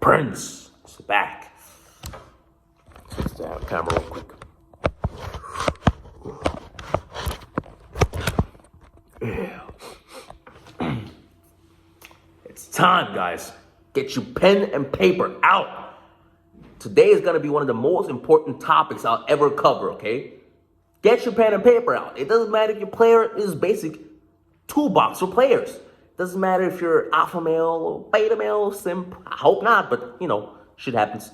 Prince is back. Switch the camera real quick. Yeah. It's time, guys. Get your pen and paper out. Today is going to be one of the most important topics I'll ever cover, okay? Get your pen and paper out. It doesn't matter if your player is basic toolbox for players. It doesn't matter if you're alpha male or beta male, simp. I hope not, but shit happens.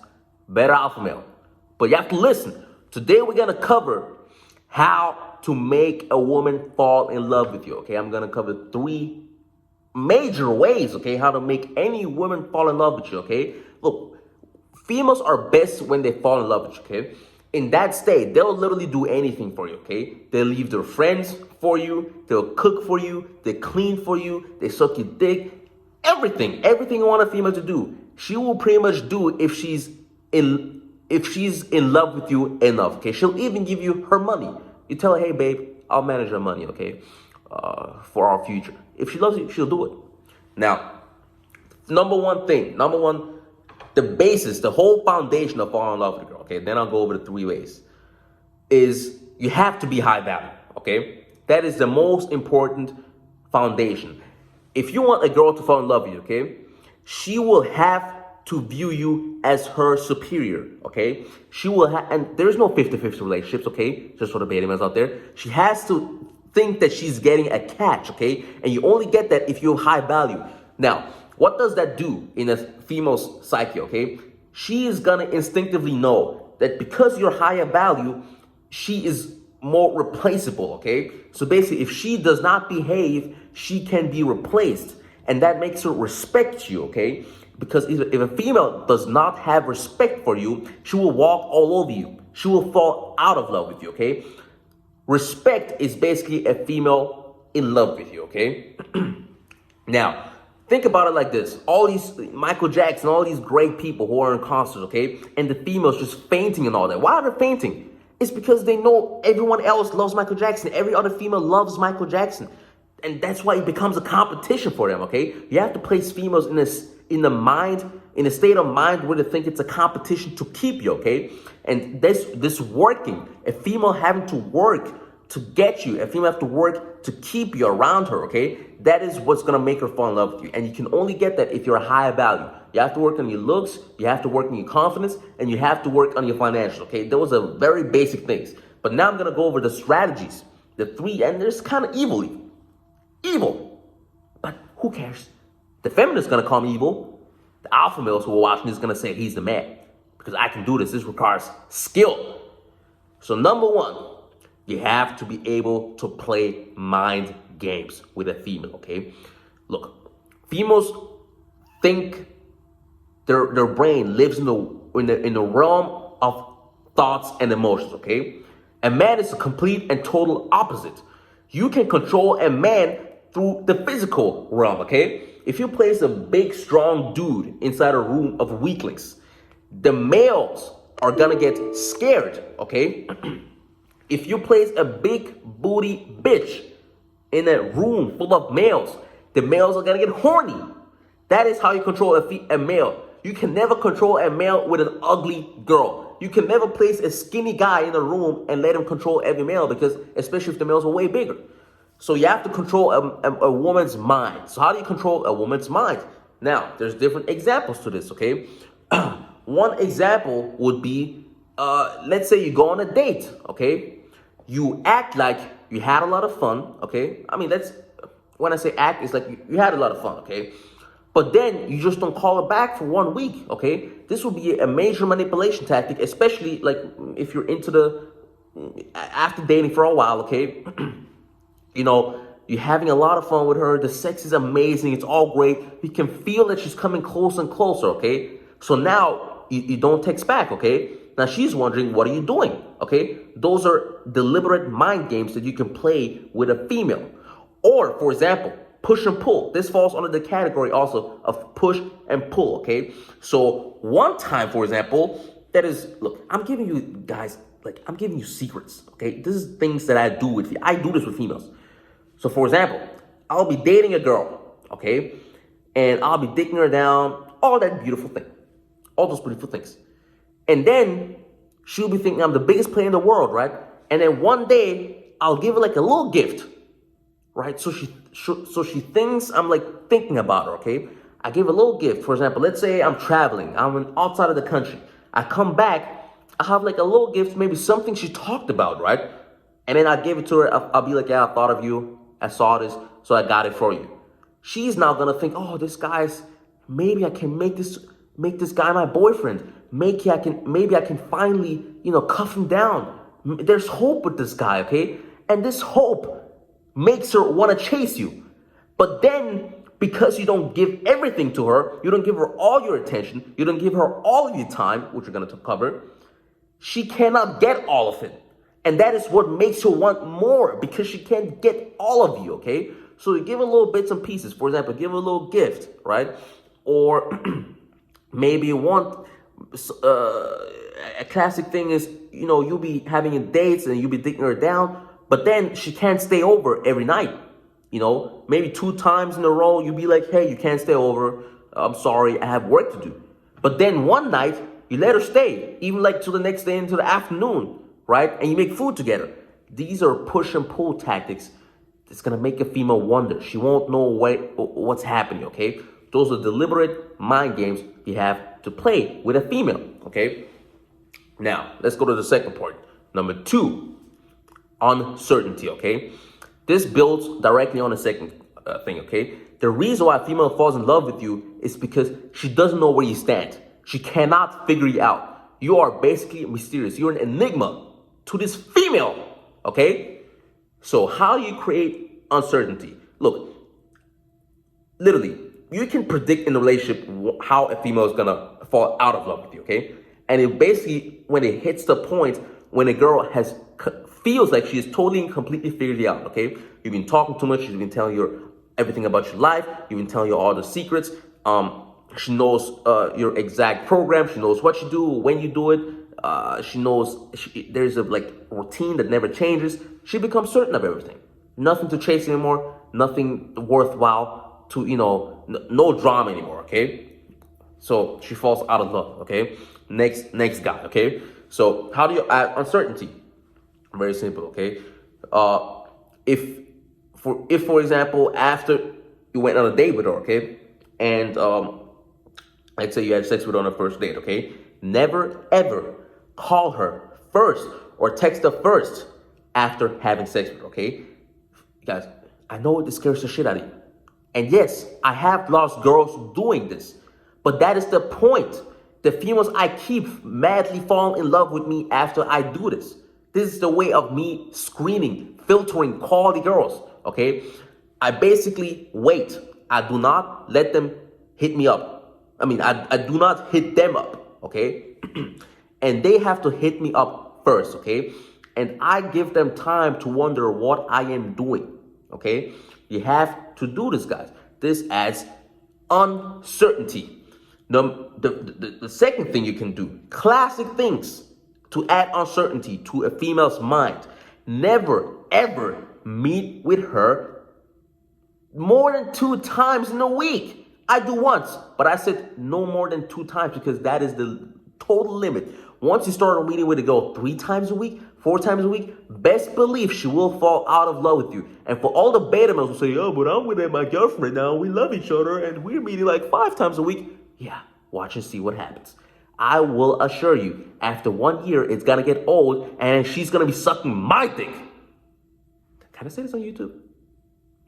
Better alpha male. But you have to listen. Today we're going to cover how to make a woman fall in love with you, okay? I'm going to cover 3 major ways, okay, how to make any woman fall in love with you, okay? Look, females are best when they fall in love with you, okay? In that state, they'll literally do anything for you, okay? They'll leave their friends for you. They'll cook for you. They clean for you. They suck your dick. Everything you want a female to do, she will pretty much do if she's in love with you enough, okay? She'll even give you her money. You tell her, hey, babe, I'll manage your money, okay, for our future. If she loves you, she'll do it. Now, number one, the basis, the whole foundation of falling in love with a girl, okay, then I'll go over the 3 ways, is you have to be high value, okay? That is the most important foundation. If you want a girl to fall in love with you, okay, she will have to view you as her superior, okay? She will have, and there's no 50-50 relationships, okay? Just for the beta males out there. She has to think that she's getting a catch, okay? And you only get that if you're high value. Now, what does that do in a female's psyche, okay? She is gonna instinctively know that because you're higher value, she is more replaceable, okay? So basically, if she does not behave, she can be replaced. And that makes her respect you, okay? Because if a female does not have respect for you, she will walk all over you. She will fall out of love with you, okay? Respect is basically a female in love with you, okay? Now, think about it like this. All these Michael Jackson, all these great people who are in concerts, okay? And the females just fainting and all that. Why are they fainting? It's because they know everyone else loves Michael Jackson. Every other female loves Michael Jackson. And that's why it becomes a competition for them, okay? You have to place females in a state of mind where they think it's a competition to keep you, okay? And this working, a female having to work to get you, a female have to work to keep you around her, okay? That is what's gonna make her fall in love with you. And you can only get that if you're a higher value. You have to work on your looks, you have to work on your confidence, and you have to work on your financials, okay? Those are very basic things. But now I'm gonna go over the strategies, the 3, and there's kind of evil. But who cares? The feminists gonna call me evil. The alpha males who are watching this gonna say he's the man. Because I can do this. This requires skill. So number 1, you have to be able to play mind games with a female, okay? Look, females think their brain lives in the realm of thoughts and emotions, okay? A man is a complete and total opposite. You can control a man through the physical realm, okay? If you place a big, strong dude inside a room of weaklings, the males are gonna get scared, okay? If you place a big booty bitch in a room full of males, the males are gonna get horny. That is how you control a male. You can never control a male with an ugly girl. You can never place a skinny guy in a room and let him control every male, because especially if the males are way bigger. So you have to control a woman's mind. So how do you control a woman's mind? Now, there's different examples to this, okay? One example would be, let's say you go on a date, okay? You act like you had a lot of fun, okay? I mean, when I say act, it's like you had a lot of fun, okay? But then you just don't call her back for 1 week, okay? This will be a major manipulation tactic, especially like if you're after dating for a while, okay? You're having a lot of fun with her. The sex is amazing. It's all great. You can feel that she's coming closer and closer, okay? So now you don't text back, okay? Now she's wondering, what are you doing, okay? Those are deliberate mind games that you can play with a female. Or, for example, push and pull. This falls under the category also of push and pull, okay? So one time, for example, look, I'm giving you guys, I'm giving you secrets, okay? This is things that I do I do this with females. So for example, I'll be dating a girl, okay? And I'll be dicking her down, all that beautiful thing. All those beautiful things. And then she'll be thinking I'm the biggest player in the world, right? And then one day I'll give her like a little gift, right? So she thinks I'm like thinking about her, okay? I give a little gift. For example, let's say I'm traveling. I'm outside of the country. I come back. I have like a little gift, maybe something she talked about, right? And then I give it to her. I'll be like, yeah, I thought of you. I saw this, so I got it for you. She's now gonna think, oh, this guy's, maybe I can make this guy my boyfriend. Maybe I can finally, cuff him down. There's hope with this guy, okay? And this hope makes her want to chase you. But then, because you don't give everything to her, you don't give her all your attention, you don't give her all of your time, which we're going to cover, she cannot get all of it. And that is what makes her want more, because she can't get all of you, okay? So you give her little bits and pieces. For example, give her a little gift, right? Or maybe you want, a classic thing is, you'll be having dates and you'll be taking her down, but then she can't stay over every night. Maybe 2 times in a row, you'll be like, hey, you can't stay over. I'm sorry, I have work to do. But then one night, you let her stay, even like till the next day into the afternoon, right? And you make food together. These are push and pull tactics. It's going to make a female wonder. She won't know what's happening, okay? Those are deliberate mind games you have to play with a female, okay? Now, let's go to the second part. Number 2, uncertainty, okay? This builds directly on the second thing, okay? The reason why a female falls in love with you is because she doesn't know where you stand. She cannot figure you out. You are basically mysterious. You're an enigma to this female, okay? So how do you create uncertainty? Look, literally, you can predict in a relationship how a female is gonna fall out of love with you, okay? And it basically, when it hits the point when a girl feels like she is totally and completely figured you out, okay? You've been talking too much. She's been telling you everything about your life. You've been telling you all the secrets. She knows your exact program. She knows what you do, when you do it. She knows there's a routine that never changes. She becomes certain of everything. Nothing to chase anymore. Nothing worthwhile to, no drama anymore, okay? So she falls out of love, okay? Next guy, okay? So how do you add uncertainty? Very simple, okay? If for example, after you went on a date with her, okay? And let's say you had sex with her on a first date, okay? Never ever call her first or text her first after having sex with her, okay? Guys, I know this scares the shit out of you. And yes, I have lost girls doing this. But that is the point. The females I keep madly fall in love with me after I do this. This is the way of me screening, filtering quality girls, okay? I basically wait. I do not let them hit me up. I do not hit them up, okay? And they have to hit me up first, okay? And I give them time to wonder what I am doing, okay? You have to do this, guys. This adds uncertainty. The second thing you can do, classic things to add uncertainty to a female's mind. Never, ever meet with her more than 2 times in a week. I do once, but I said no more than 2 times because that is the total limit. Once you start meeting with a girl 3 times a week, 4 times a week, best believe she will fall out of love with you. And for all the beta males who say, oh, but I'm with my girlfriend now, we love each other, and we're meeting like 5 times a week. Yeah, watch and see what happens. I will assure you, after 1 year, it's gonna get old, and she's gonna be sucking my dick. Can I say this on YouTube?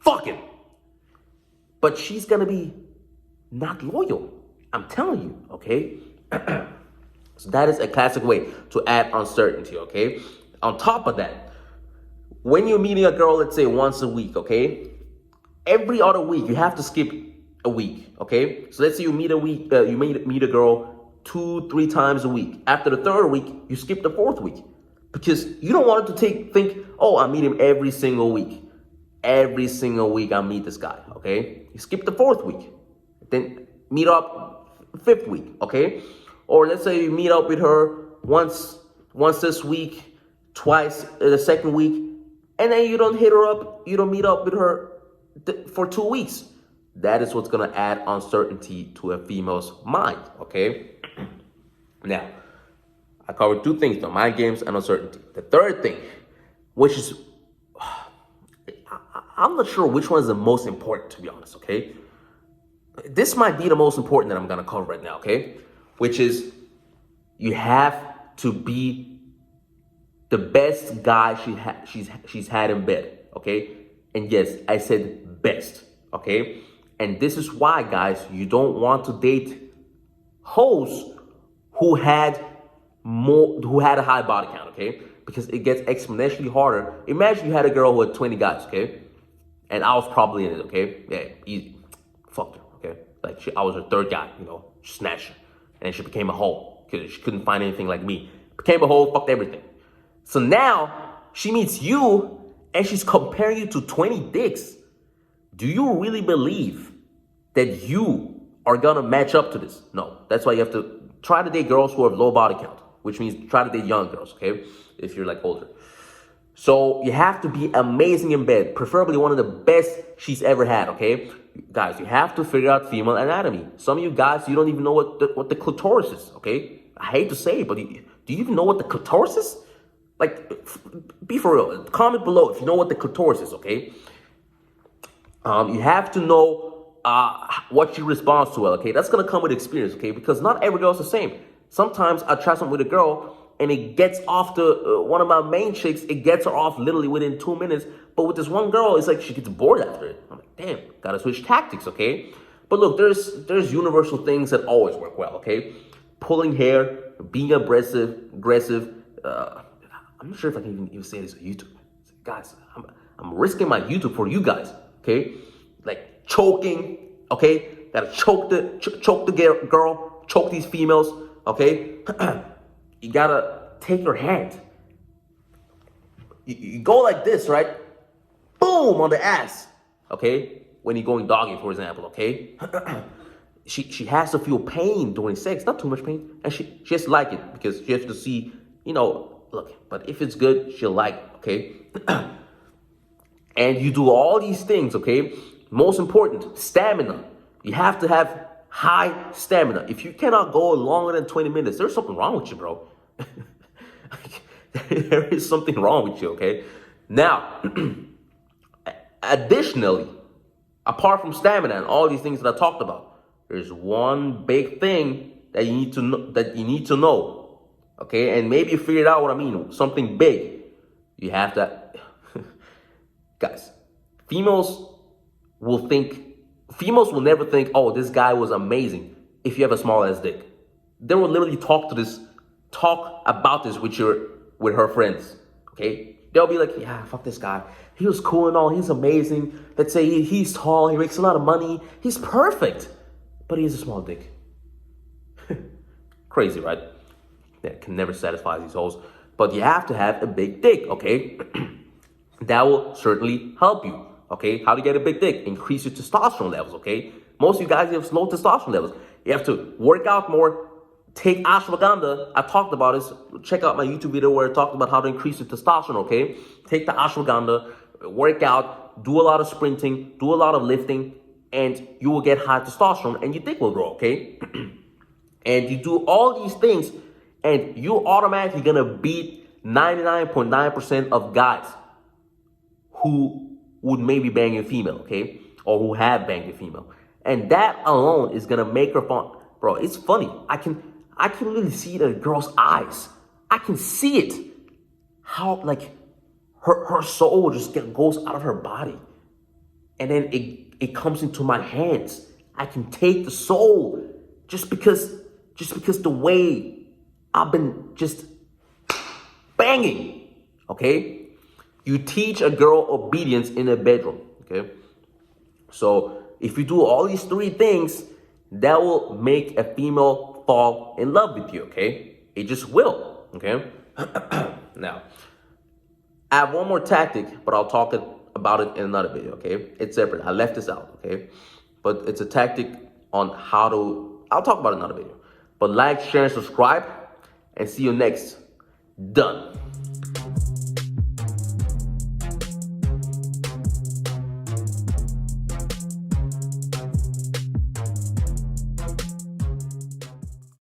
Fuck it. But she's gonna be not loyal. I'm telling you, okay? So that is a classic way to add uncertainty, okay? On top of that, when you're meeting a girl, let's say once a week, okay? Every other week, you have to skip a week, okay? So let's say you meet a girl 2-3 times a week. After the 3rd week, you skip the 4th week because you don't want her to think, oh, I meet him every single week. Every single week I meet this guy, okay? You skip the 4th week, then meet up 5th week, okay? Or let's say you meet up with her once this week, twice the 2nd week, and then you don't hit her up, you don't meet up with her for 2 weeks. That is what's gonna add uncertainty to a female's mind, okay? Now, I covered two things though, mind games and uncertainty. The third thing, which is, I'm not sure which one is the most important, to be honest, okay? This might be the most important that I'm gonna cover right now, okay? Which is, you have to be the best guy she's had in bed, okay? And yes, I said best, okay? And this is why, guys, you don't want to date hoes who had a high body count, okay? Because it gets exponentially harder. Imagine you had a girl who had 20 guys, okay? And I was probably in it, okay? Yeah, easy. Fucked her, okay? Like, I was her third guy, snatched her. And then she became a hoe because she couldn't find anything like me. Became a hoe, fucked everything. So now she meets you and she's comparing you to 20 dicks. Do you really believe that you are gonna match up to this? No. That's why you have to try to date girls who have low body count, which means try to date young girls, okay? If you're like older. So you have to be amazing in bed, preferably one of the best she's ever had, okay? Guys, you have to figure out female anatomy. Some of you guys, you don't even know what the clitoris is, okay? I hate to say it, but do you even know what the clitoris is? Like, be for real. Comment below if you know what the clitoris is, okay? You have to know what she responds to, well, okay? That's gonna come with experience, okay? Because not every girl's the same. Sometimes I try something with a girl and it gets off to one of my main chicks, it gets her off literally within 2 minutes. But with this one girl, it's like she gets bored after it. I'm like, damn, gotta switch tactics, okay? But look, there's universal things that always work well, okay? Pulling hair, being aggressive. I'm not sure if I can even say this on YouTube. Guys, I'm risking my YouTube for you guys, okay? Like choking, okay? Gotta choke the girl, choke these females, okay? You gotta take your hand. You go like this, right? Boom, on the ass, okay? When you're going doggy, for example, okay? She has to feel pain during sex, not too much pain. And she has to like it because she has to see, look, but if it's good, she'll like it, okay? And you do all these things, okay? Most important, stamina. You have to have high stamina. If you cannot go longer than 20 minutes, there's something wrong with you, bro. There is something wrong with you, okay? Now, additionally, apart from stamina and all these things that I talked about, there's one big thing that you need to know, okay? And maybe you figured out what I mean. Something big. You have to, guys. Females will never think, oh, this guy was amazing if you have a small ass dick. They will literally talk about this with her friends, okay? They'll be like, yeah, fuck this guy. He was cool and all. He's amazing. Let's say he's tall. He makes a lot of money. He's perfect. But he has a small dick. Crazy, right? That can never satisfy these hoes. But you have to have a big dick, okay? That will certainly help you, okay? How to get a big dick? Increase your testosterone levels, okay? Most of you guys have low testosterone levels. You have to work out more. Take ashwagandha. I talked about this. Check out my YouTube video where I talked about how to increase your testosterone, okay? Take the ashwagandha, work out, do a lot of sprinting, do a lot of lifting, and you will get high testosterone and your dick will grow, okay? And you do all these things and you automatically gonna beat 99.9% of guys who would maybe bang a female, okay? Or who have banged a female. And that alone is gonna make her fun. Bro, it's funny. I can really see it in a girl's eyes. I can see it. How, like, her soul just goes out of her body. And then it comes into my hands. I can take the soul just because the way I've been just banging, okay? You teach a girl obedience in a bedroom, okay? So if you do all these three things, that will make a female fall in love with you, okay? It just will, okay? Now, I have one more tactic, but I'll talk about it in another video, okay? It's separate. I left this out, okay? But it's a tactic on how to, I'll talk about it in another video. But like, share, and subscribe, and see you next. Done.